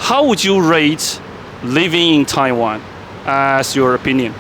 how would you rate living in Taiwan as your opinion?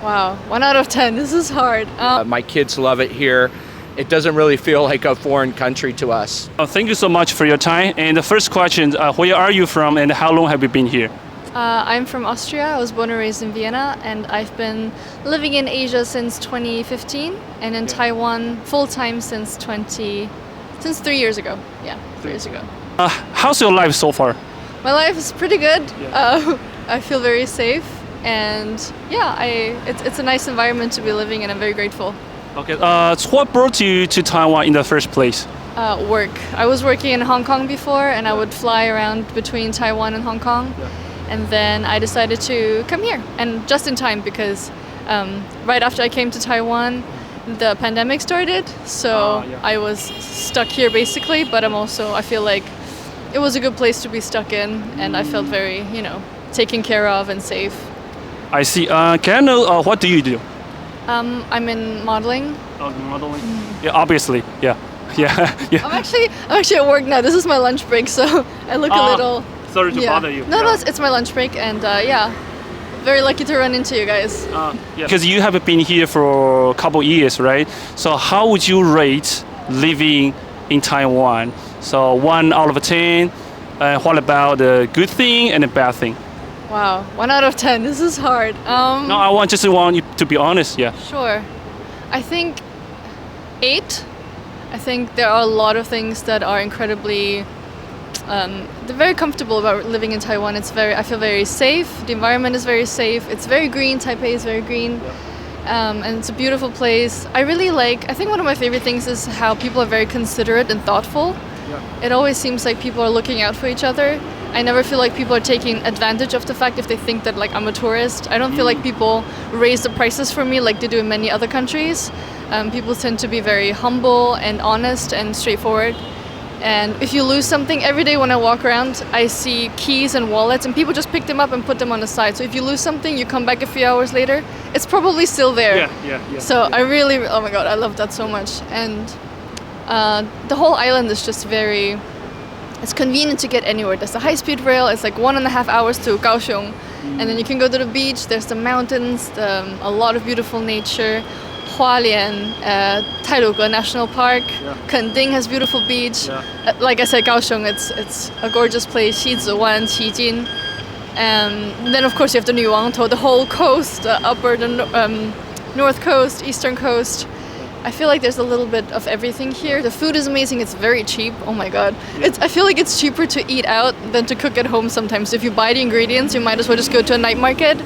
Wow, 1 out of 10. This is hard. My kids love it here. It doesn't really feel like a foreign country to us. Thank you so much for your time. And the first question, where are you from and how long have you been here? I'm from Austria. I was born and raised in Vienna, and I've been living in Asia since 2015, and in Taiwan full-time since 3 years ago. Yeah, 3 years ago. How's your life so far? My life is pretty good. I feel very safe, and it's a nice environment to be living in. I'm very grateful. Okay. What brought you to Taiwan in the first place? Work. I was working in Hong Kong before, and I would fly around between Taiwan and Hong Kong. And then I decided to come here, and just in time because right after I came to Taiwan, the pandemic started. So I was stuck here basically, but I feel like it was a good place to be stuck in, and I felt very, taken care of and safe. I see. Can I know what do you do? I'm in modeling. Oh, modeling. Yeah, obviously. Yeah. I'm actually at work now. This is my lunch break, so I look a little. Sorry to bother you. No, it's my lunch break, and very lucky to run into you guys. Because you have been here for a couple years, right? So how would you rate living in Taiwan? So 1 out of 10. What about the good thing and the bad thing? Wow, 1 out of 10. This is hard. No, I just want you to be honest. Yeah. Sure. I think 8. I think there are a lot of things that are incredibly. They're very comfortable about living in Taiwan. I feel very safe. The environment is very safe. It's very green. Taipei is very green. And it's a beautiful place. I think one of my favorite things is how people are very considerate and thoughtful. It always seems like people are looking out for each other. I never feel like people are taking advantage of the fact if they think that I'm a tourist. I don't feel like people raise the prices for me like they do in many other countries. People tend to be very humble and honest and straightforward. And if you lose something, every day when I walk around, I see keys and wallets, and people just pick them up and put them on the side. So if you lose something, you come back a few hours later, it's probably still there. So I really, oh my God, I love that so much. And the whole island is just it's convenient to get anywhere. There's a high-speed rail. It's like 1.5 hours to Kaohsiung. And then you can go to the beach. There's the mountains, a lot of beautiful nature. Hualien, Tailuge National Park, Kending has beautiful beach. Like I said, Kaohsiung, it's a gorgeous place. Xiziwan, Qijin. Then of course you have the Nuwangtou, the whole coast, the north coast, eastern coast. I feel like there's a little bit of everything here. The food is amazing. It's very cheap. Oh my God. I feel like it's cheaper to eat out than to cook at home sometimes. If you buy the ingredients, you might as well just go to a night market.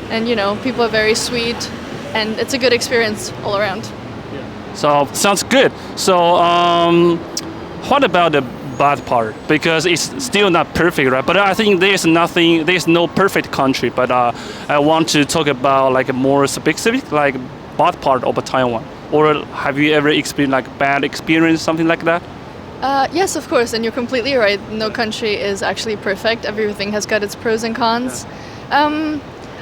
And people are very sweet. And it's a good experience all around. So sounds good. So what about the bad part? Because it's still not perfect, right? But I think there's no perfect country. But I want to talk about a more specific, bad part of Taiwan. Or have you ever experienced bad experience, something like that? Yes, of course. And you're completely right. No country is actually perfect. Everything has got its pros and cons.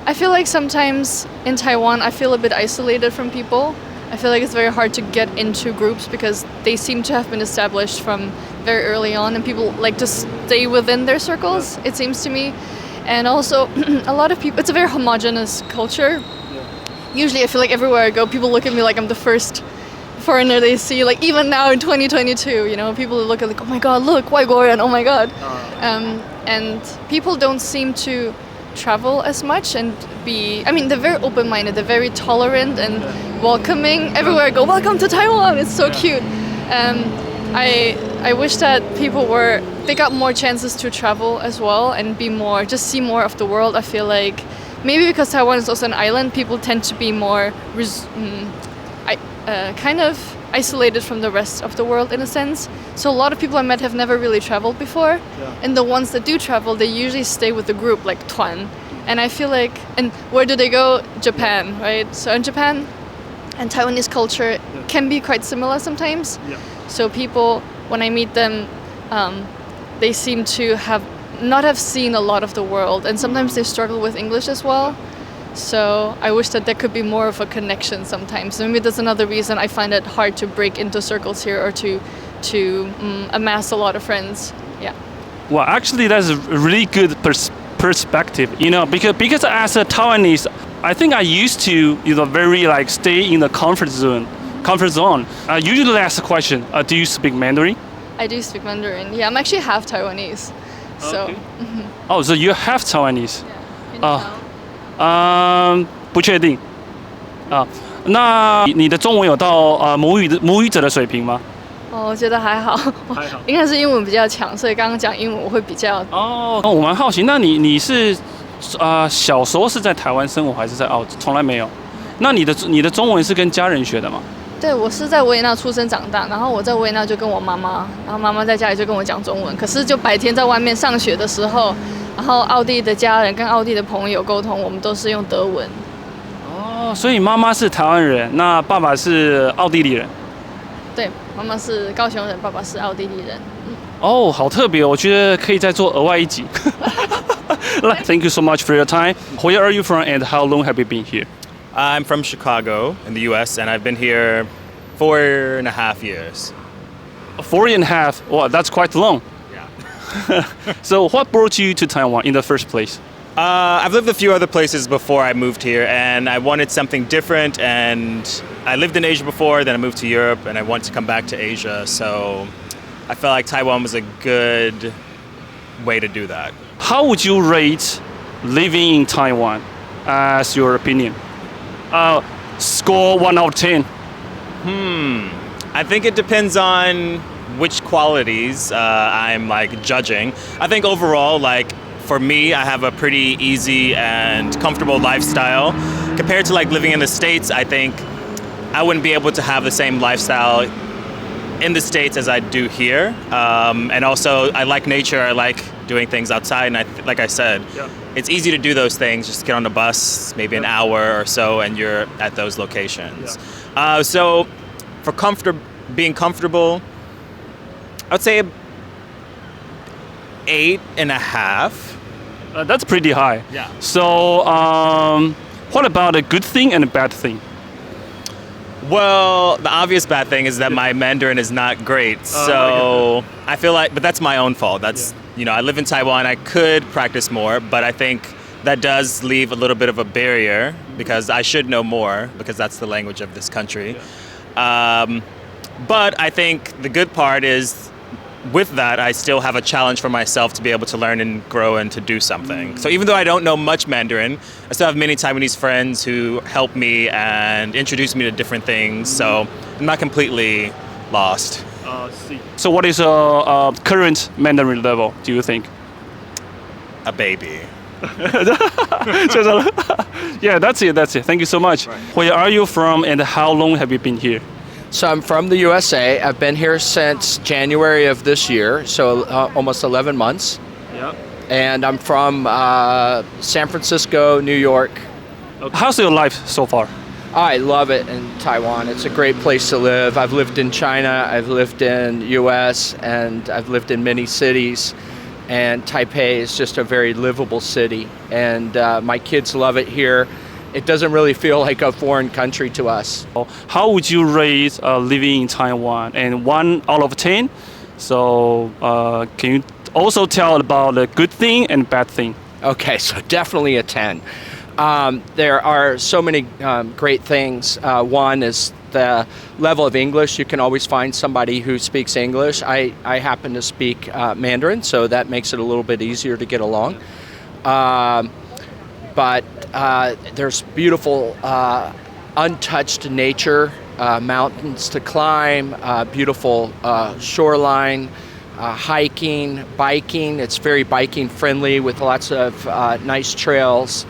I feel like sometimes in Taiwan, I feel a bit isolated from people. I feel like it's very hard to get into groups because they seem to have been established from very early on, and people like to stay within their circles, it seems to me. And also, a lot of people, it's a very homogenous culture. Usually I feel like everywhere I go, people look at me like I'm the first foreigner they see, even now in 2022, people look at oh my God, look, 外国人, oh my God. And people don't seem to travel as much and they're very open-minded, they're very tolerant and welcoming. Everywhere I go, welcome to Taiwan, it's so cute. I wish that they got more chances to travel as well and just see more of the world. I feel like maybe because Taiwan is also an island, people tend to be more kind of isolated from the rest of the world in a sense. So a lot of people I met have never really traveled before. And the ones that do travel, they usually stay with the group, like Tuan. And I feel like, and where do they go? Japan, right? So in Japan and Taiwanese culture can be quite similar sometimes. So people, when I meet them, they seem to not have seen a lot of the world. And sometimes they struggle with English as well. So I wish that there could be more of a connection sometimes. Maybe that's another reason I find it hard to break into circles here or to amass a lot of friends. Well, actually, that's a really good perspective. Because as a Taiwanese, I think I used to, very like stay in the comfort zone. I usually ask the question, do you speak Mandarin? I do speak Mandarin. Yeah, I'm actually half Taiwanese. So. Okay. Oh, so you have Taiwanese? Yeah, can you tell? 不确定。那你的中文有到母语者的水平吗？我觉得还好，还好应该是英文比较强，所以刚刚讲英文我会比较。我蛮好奇，那你是小时候是在台湾生活还是在澳洲？从来没有。那你的中文是跟家人学的吗？对，我是在维也纳出生长大，然后我在维也纳就跟我妈妈，然后妈妈在家里就跟我讲中文。可是就白天在外面上学的时候，然后奥地的家人跟奥地的朋友沟通，我们都是用德文。所以妈妈是台湾人，那爸爸是奥地利人。对，妈妈是高雄人，爸爸是奥地利人。好特别，我觉得可以再做额外一集。Thank you so much for your time. Where are you from and how long have you been here? I'm from Chicago in the US and I've been here 4.5 years. 4.5. Wow, that's quite long. Yeah. So what brought you to Taiwan in the first place? I've lived a few other places before I moved here and I wanted something different, and I lived in Asia before, then I moved to Europe and I wanted to come back to Asia, so I felt like Taiwan was a good way to do that. How would you rate living in Taiwan as your opinion? Score 1 out of 10. I think it depends on which qualities I'm like judging. I think overall, like for me, I have a pretty easy and comfortable lifestyle. Compared to like living in the States, I think I wouldn't be able to have the same lifestyle in the States as I do here. And also, I like nature. I like doing things outside. And like I said, it's easy to do those things. Just get on the bus, maybe an hour or so, and you're at those locations. So for being comfortable, I would say 8.5. That's pretty high. Yeah. So what about a good thing and a bad thing? Well, the obvious bad thing is that my Mandarin is not great. So I feel like, but that's my own fault. That's, I live in Taiwan. I could practice more, but I think that does leave a little bit of a barrier because I should know more because that's the language of this country. But I think the good part is with that, I still have a challenge for myself to be able to learn and grow and to do something. So even though I don't know much Mandarin, I still have many Taiwanese friends who help me and introduce me to different things. So I'm not completely lost. So what is your current Mandarin level, do you think? A baby. Yeah, that's it. Thank you so much. Right. Where are you from and how long have you been here? So I'm from the USA. I've been here since January of this year, so almost 11 months. Yeah. And I'm from San Francisco, New York. Okay. How's your life so far? I love it in Taiwan. It's a great place to live. I've lived in China, I've lived in US, and I've lived in many cities. And Taipei is just a very livable city. And my kids love it here. It doesn't really feel like a foreign country to us. How would you rate living in Taiwan? And 1 out of 10. So can you also tell about the good thing and bad thing? Okay, so definitely a 10. There are so many great things. One is the level of English. You can always find somebody who speaks English. I happen to speak Mandarin, so that makes it a little bit easier to get along. But there's beautiful untouched nature, mountains to climb, beautiful shoreline, hiking, biking. It's very biking friendly with lots of nice trails.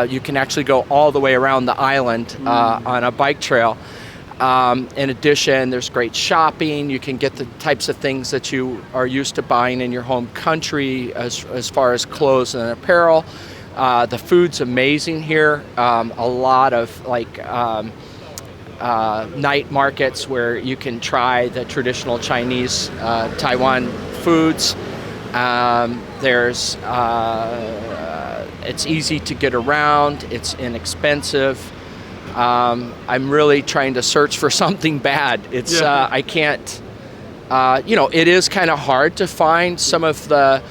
You can actually go all the way around the island on a bike trail. In addition, there's great shopping. You can get the types of things that you are used to buying in your home country as far as clothes and apparel. The food's amazing here. A lot of night markets where you can try the traditional Chinese Taiwan foods. It's easy to get around. It's inexpensive. I'm really trying to search for something bad. I it is kind of hard to find some of the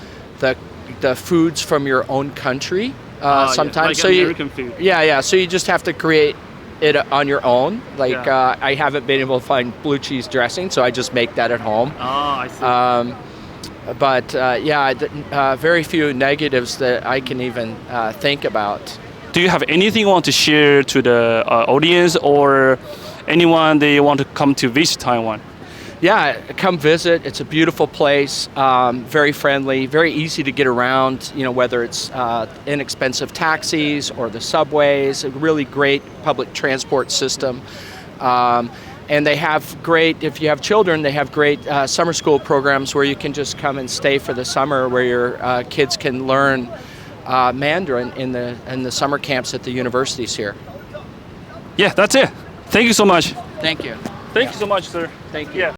foods from your own country sometimes. Like American food. Yeah. So you just have to create it on your own. Like I haven't been able to find blue cheese dressing, so I just make that at home. Oh, I see. But very few negatives that I can even think about. Do you have anything you want to share to the audience or anyone they want to come to visit Taiwan? Yeah, come visit. It's a beautiful place, very friendly, very easy to get around, whether it's inexpensive taxis or the subways, a really great public transport system. And they have great, if you have children, they have great summer school programs where you can just come and stay for the summer, where your kids can learn Mandarin in the summer camps at the universities here. Yeah, that's it. Thank you so much. Thank you. Thank you so much, sir. Thank you. Yeah.